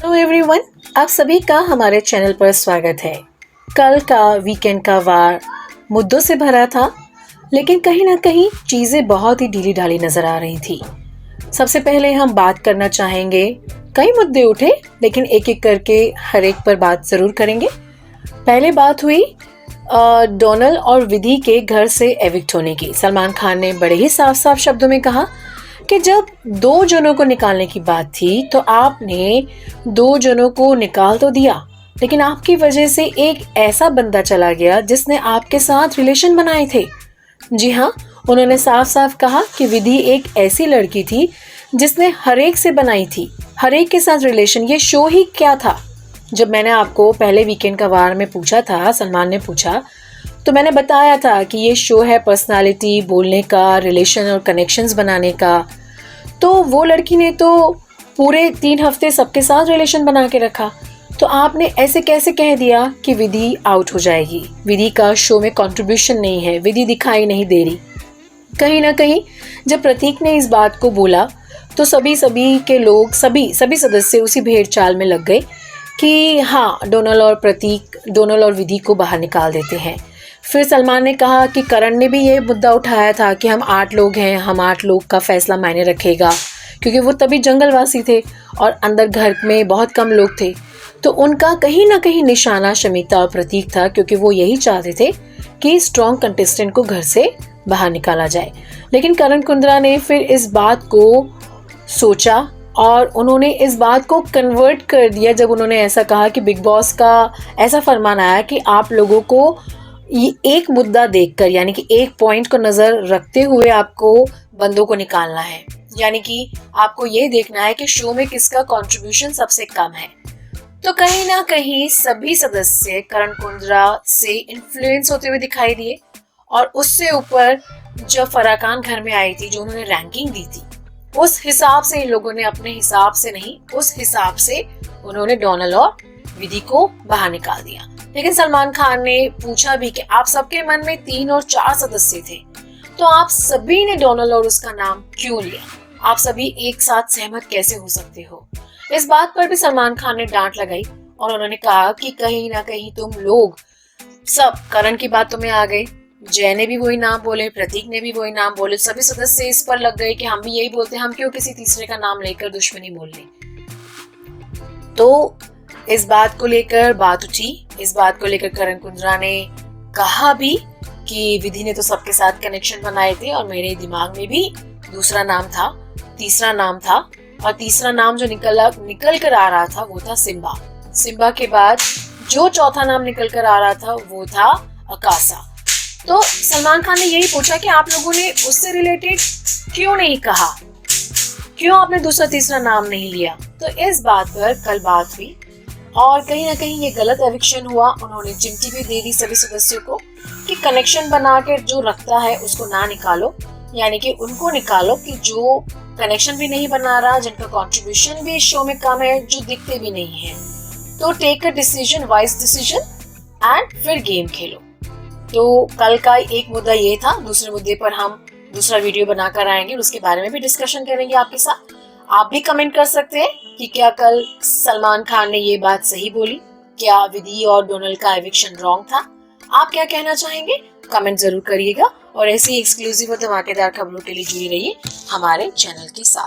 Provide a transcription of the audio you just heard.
Hello everyone, आप सभी का हमारे चैनल पर स्वागत है। कल का वीकेंड का वार मुद्दों से भरा था, लेकिन कहीं ना कहीं चीज़ें बहुत ही ढीली ढाली नज़र आ रही थी। सबसे पहले हम बात करना चाहेंगे, कई मुद्दे उठे लेकिन एक एक करके हर एक पर बात ज़रूर करेंगे। पहले बात हुई डोनल और विधि के घर से एविक्ट होने की। सलमान खान ने बड़े ही साफ साफ शब्दों में कहा कि जब दो जनों को निकालने की बात थी तो आपने दो जनों को निकाल तो दिया, लेकिन आपकी वजह से एक ऐसा बंदा चला गया जिसने आपके साथ रिलेशन बनाए थे। जी हाँ, उन्होंने साफ साफ कहा कि विधि एक ऐसी लड़की थी जिसने हर एक से बनाई थी, हर एक के साथ रिलेशन। ये शो ही क्या था? जब मैंने आपको पहले वीकेंड का वार में पूछा था, सलमान ने पूछा, तो मैंने बताया था कि ये शो है पर्सनालिटी, बोलने का, रिलेशन और कनेक्शंस बनाने का। तो वो लड़की ने तो पूरे 3 हफ्ते सबके साथ रिलेशन बना के रखा, तो आपने ऐसे कैसे कह दिया कि विधि आउट हो जाएगी? विधि का शो में कंट्रीब्यूशन नहीं है, विधि दिखाई नहीं दे रही। कहीं ना कहीं जब प्रतीक ने इस बात को बोला तो सभी के लोग, सभी सदस्य उसी भेड़ चाल में लग गए कि हाँ, डोनल और विधि को बाहर निकाल देते हैं। फिर सलमान ने कहा कि करण ने भी ये मुद्दा उठाया था कि हम 8 लोग हैं, हम 8 लोग का फैसला मायने रखेगा, क्योंकि वो तभी जंगलवासी थे और अंदर घर में बहुत कम लोग थे। तो उनका कहीं ना कहीं निशाना शमिता और प्रतीक था, क्योंकि वो यही चाहते थे कि स्ट्रॉन्ग कंटेस्टेंट को घर से बाहर निकाला जाए। लेकिन करण कुंद्रा ने फिर इस बात को सोचा और उन्होंने इस बात को कन्वर्ट कर दिया जब उन्होंने ऐसा कहा कि बिग बॉस का ऐसा फरमान आया कि आप लोगों को ये एक मुद्दा देखकर, यानी कि एक पॉइंट को नजर रखते हुए आपको बंदों को निकालना है। यानी कि आपको ये देखना है कि शो में किसका कंट्रीब्यूशन सबसे कम है। तो कहीं ना कहीं सभी सदस्य करण कुंद्रा से इन्फ्लुएंस होते हुए दिखाई दिए। और उससे ऊपर जब फराह खान घर में आई थी, जो उन्होंने रैंकिंग दी थी, उस हिसाब से इन लोगों ने, अपने हिसाब से नहीं, उस हिसाब से उन्होंने डोनल और विधि को बाहर निकाल दिया। लेकिन सलमान खान ने पूछा भी कि आप सबके मन में 3 और 4 सदस्य थे, तो आप सभी ने डोनल और उसका नाम क्यों लिया? आप सभी एक साथ सहमत कैसे हो सकते हो? इस बात पर भी सलमान खान ने डांट लगाई और उन्होंने कहा कि कहीं ना कहीं तुम लोग सब करण की बातों में आ गए। जय ने भी वही नाम बोले, प्रतीक ने भी वही नाम बोले, सभी सदस्य इस पर लग गए कि हम भी यही बोलते, हम क्यों किसी तीसरे का नाम लेकर दुश्मनी बोल लें। तो इस बात को लेकर बात उठी। इस बात को लेकर करण कुंद्रा ने कहा भी कि विधि ने तो सबके साथ कनेक्शन बनाए थे और मेरे दिमाग में भी दूसरा नाम था, तीसरा नाम था, और तीसरा नाम जो निकल कर आ रहा था वो था सिम्बा। सिम्बा के बाद जो चौथा नाम निकल कर आ रहा था वो था अकासा। तो सलमान खान ने यही पूछा कि आप लोगों ने उससे रिलेटेड क्यों नहीं कहा, क्यों आपने दूसरा तीसरा नाम नहीं लिया? तो इस बात पर कल बात हुई और कहीं ना कहीं ये गलत एविक्शन हुआ। उन्होंने चिमटी भी दे दी सभी सदस्यों को कि कनेक्शन बना के जो रखता है उसको ना निकालो, यानी कि उनको निकालो कि जो कनेक्शन भी नहीं बना रहा, जिनका कंट्रीब्यूशन भी इस शो में कम है, जो दिखते भी नहीं है। तो take a decision, wise decision and फिर गेम खेलो। तो कल का एक मुद्दा ये था। दूसरे मुद्दे पर हम दूसरा वीडियो बनाकर आएंगे, उसके बारे में भी डिस्कशन करेंगे आपके साथ। आप भी कमेंट कर सकते हैं कि क्या कल सलमान खान ने ये बात सही बोली, क्या विधि और डोनल का एविक्शन रॉन्ग था? आप क्या कहना चाहेंगे? कमेंट जरूर करिएगा और ऐसी एक्सक्लूसिव और धमाकेदार खबरों के लिए जुड़े रहिए हमारे चैनल के साथ।